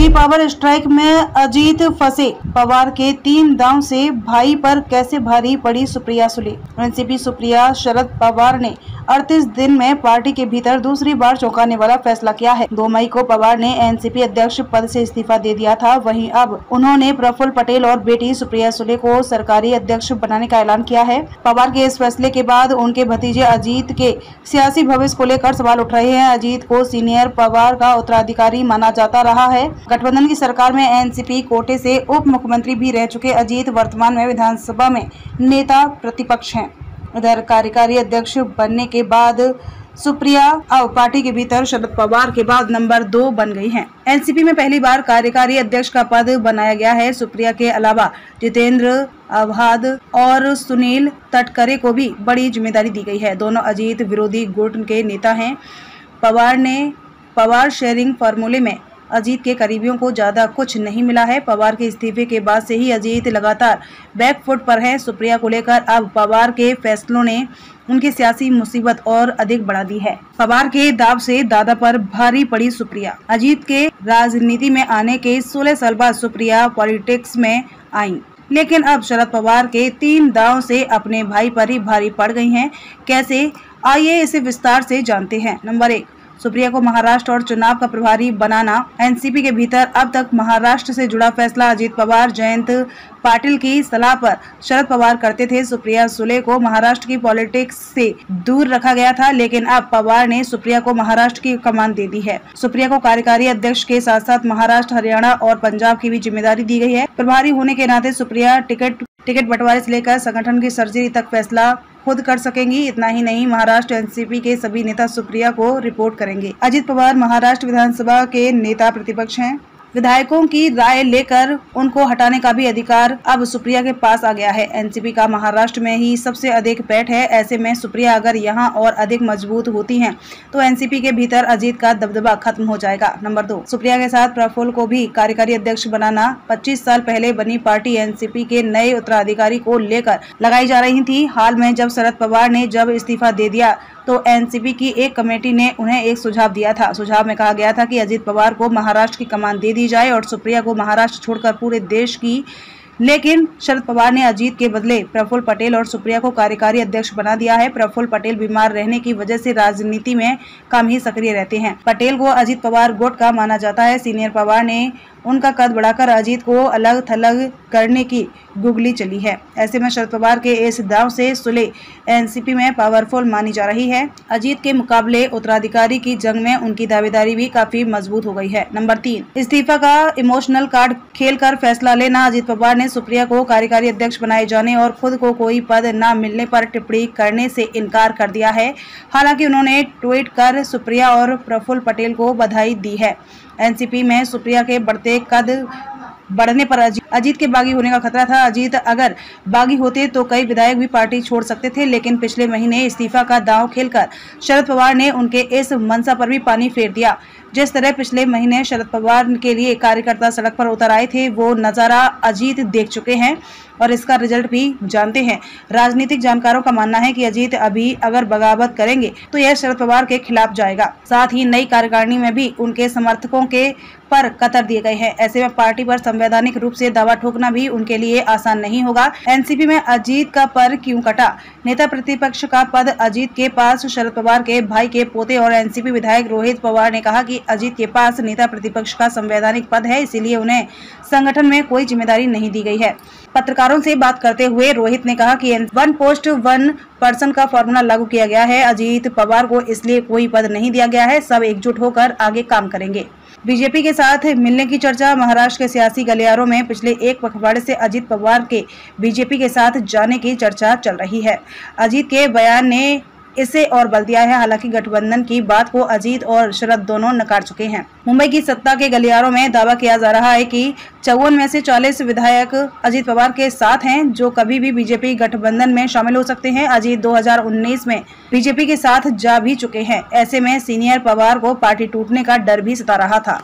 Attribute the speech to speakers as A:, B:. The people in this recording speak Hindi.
A: योगी पावर स्ट्राइक में अजीत फंसे, पवार के 3 दांव से भाई पर कैसे भारी पड़ी सुप्रिया सुले। एनसीपी सुप्रिया शरद पवार ने 38 दिन में पार्टी के भीतर दूसरी बार चौंकाने वाला फैसला किया है। 2 मई को पवार ने एनसीपी अध्यक्ष पद से इस्तीफा दे दिया था। वहीं अब उन्होंने प्रफुल्ल पटेल और बेटी सुप्रिया सुले को सरकारी अध्यक्ष बनाने का ऐलान किया है। पवार के इस फैसले के बाद उनके भतीजे अजीत के सियासी भविष्य को लेकर सवाल उठ रहे हैं। अजीत को सीनियर पवार का उत्तराधिकारी माना जाता रहा है। गठबंधन की सरकार में एनसीपी कोटे से उप मुख्यमंत्री भी रह चुके अजीत वर्तमान में विधानसभा में नेता प्रतिपक्ष हैं। उधर कार्यकारी अध्यक्ष बनने के बाद सुप्रिया अब पार्टी के भीतर शरद पवार के बाद नंबर 2 बन गई हैं। एनसीपी में पहली बार कार्यकारी अध्यक्ष का पद बनाया गया है। सुप्रिया के अलावा जितेंद्र अवहाद और सुनील तटकरे को भी बड़ी जिम्मेदारी दी गई है। दोनों अजीत विरोधी गुट के नेता हैं। पवार शेयरिंग फार्मूले में अजीत के करीबियों को ज्यादा कुछ नहीं मिला है। पवार के इस्तीफे के बाद से ही अजीत लगातार बैकफुट पर है। सुप्रिया को लेकर अब पवार के फैसलों ने उनकी सियासी मुसीबत और अधिक बढ़ा दी है। पवार के दाव से दादा पर भारी पड़ी सुप्रिया। अजीत के राजनीति में आने के 16 साल बाद सुप्रिया पॉलिटिक्स में आई, लेकिन अब शरद पवार के 3 दाव से अपने भाई पर ही भारी पड़ गई हैं। कैसे, आइए इसे विस्तार से जानते हैं। नंबर 1, सुप्रिया को महाराष्ट्र और चुनाव का प्रभारी बनाना। एनसीपी के भीतर अब तक महाराष्ट्र से जुड़ा फैसला अजीत पवार, जयंत पाटिल की सलाह पर शरद पवार करते थे। सुप्रिया सुले को महाराष्ट्र की पॉलिटिक्स से दूर रखा गया था, लेकिन अब पवार ने सुप्रिया को महाराष्ट्र की कमान दे दी है। सुप्रिया को कार्यकारी अध्यक्ष के साथ साथ महाराष्ट्र, हरियाणा और पंजाब की भी जिम्मेदारी दी गई है। प्रभारी होने के नाते सुप्रिया टिकट बंटवारे से लेकर संगठन की सर्जरी तक फैसला खुद कर सकेंगी। इतना ही नहीं, महाराष्ट्र एनसीपी के सभी नेता सुप्रिया को रिपोर्ट करेंगे। अजीत पवार महाराष्ट्र विधानसभा के नेता प्रतिपक्ष हैं। विधायकों की राय लेकर उनको हटाने का भी अधिकार अब सुप्रिया के पास आ गया है। एनसीपी का महाराष्ट्र में ही सबसे अधिक पैठ है। ऐसे में सुप्रिया अगर यहां और अधिक मजबूत होती हैं, तो एनसीपी के भीतर अजीत का दबदबा खत्म हो जाएगा। नंबर 2, सुप्रिया के साथ प्रफुल्ल को भी कार्यकारी अध्यक्ष बनाना। 25 साल पहले बनी पार्टी एनसीपी के नए उत्तराधिकारी को लेकर लगाई जा रही थी। हाल में जब शरद पवार ने इस्तीफा दे दिया, तो एनसीपी की एक कमेटी ने उन्हें एक सुझाव दिया था। सुझाव में कहा गया था कि अजीत पवार को महाराष्ट्र की कमान दे दी जाए और सुप्रिया को महाराष्ट्र छोड़कर पूरे देश की। लेकिन शरद पवार ने अजीत के बदले प्रफुल्ल पटेल और सुप्रिया को कार्यकारी अध्यक्ष बना दिया है। प्रफुल्ल पटेल बीमार रहने की वजह से राजनीति में कम ही सक्रिय रहते हैं। पटेल को अजीत पवार गुट का माना जाता है। सीनियर पवार ने उनका कद बढ़ाकर अजीत को अलग थलग करने की गुगली चली है। ऐसे में शरद पवार के इस दांव से सुले एनसीपी में पावरफुल मानी जा रही है। अजीत के मुकाबले उत्तराधिकारी की जंग में उनकी दावेदारी भी काफी मजबूत हो गई है। नंबर 3, इस्तीफा का इमोशनल कार्ड खेलकर फैसला लेना। अजीत पवार ने सुप्रिया को कार्यकारी अध्यक्ष बनाए जाने और खुद को कोई पद न मिलने पर टिप्पणी करने से इनकार कर दिया है। हालांकि उन्होंने ट्वीट कर सुप्रिया और प्रफुल्ल पटेल को बधाई दी है। एनसीपी में सुप्रिया के बढ़ते कद बढ़ने पर अजीत के बागी होने का खतरा था। अजीत अगर बागी होते तो कई विधायक भी पार्टी छोड़ सकते थे, लेकिन पिछले महीने इस्तीफा का दांव खेलकर शरद पवार ने उनके इस मंशा पर भी पानी फेर दिया। जिस तरह पिछले महीने शरद पवार के लिए कार्यकर्ता सड़क पर उतर आए थे, वो नजारा अजीत देख चुके हैं और इसका रिजल्ट भी जानते हैं। राजनीतिक जानकारों का मानना है कि अजीत अभी अगर बगावत करेंगे तो यह शरद पवार के खिलाफ जाएगा। साथ ही नई कार्यकारिणी में भी उनके समर्थकों के पर कतर दिए गए हैं। ऐसे में पार्टी पर संवैधानिक रूप से दावा ठोकना भी उनके लिए आसान नहीं होगा। एनसीपी में अजीत का पर क्यों कटा? नेता प्रतिपक्ष का पद अजीत के पास शरद पवार के भाई के पोते और एनसीपी विधायक रोहित पवार ने कहा कि अजीत के पास नेता प्रतिपक्ष का संवैधानिक पद है, इसीलिए उन्हें संगठन में कोई जिम्मेदारी नहीं दी गई है। पत्रकारों से बात करते हुए रोहित ने कहा कि 1 पोस्ट 1 पर्सन का फॉर्मूला लागू किया गया है। अजीत पवार को इसलिए कोई पद नहीं दिया गया है। सब एकजुट होकर आगे काम करेंगे। बीजेपी के साथ मिलने की चर्चा। महाराष्ट्र के सियासी गलियारों में पिछले 1 पखवाड़े से अजीत पवार के बीजेपी के साथ जाने की चर्चा चल रही है। अजीत के बयान ने इसे और बल दिया है। हालांकि गठबंधन की बात को अजीत और शरद दोनों नकार चुके हैं। मुंबई की सत्ता के गलियारों में दावा किया जा रहा है कि 54 में से 40 विधायक अजीत पवार के साथ हैं, जो कभी भी बीजेपी गठबंधन में शामिल हो सकते हैं। अजीत 2019 में बीजेपी के साथ जा भी चुके हैं। ऐसे में सीनियर पवार को पार्टी टूटने का डर भी सता रहा था।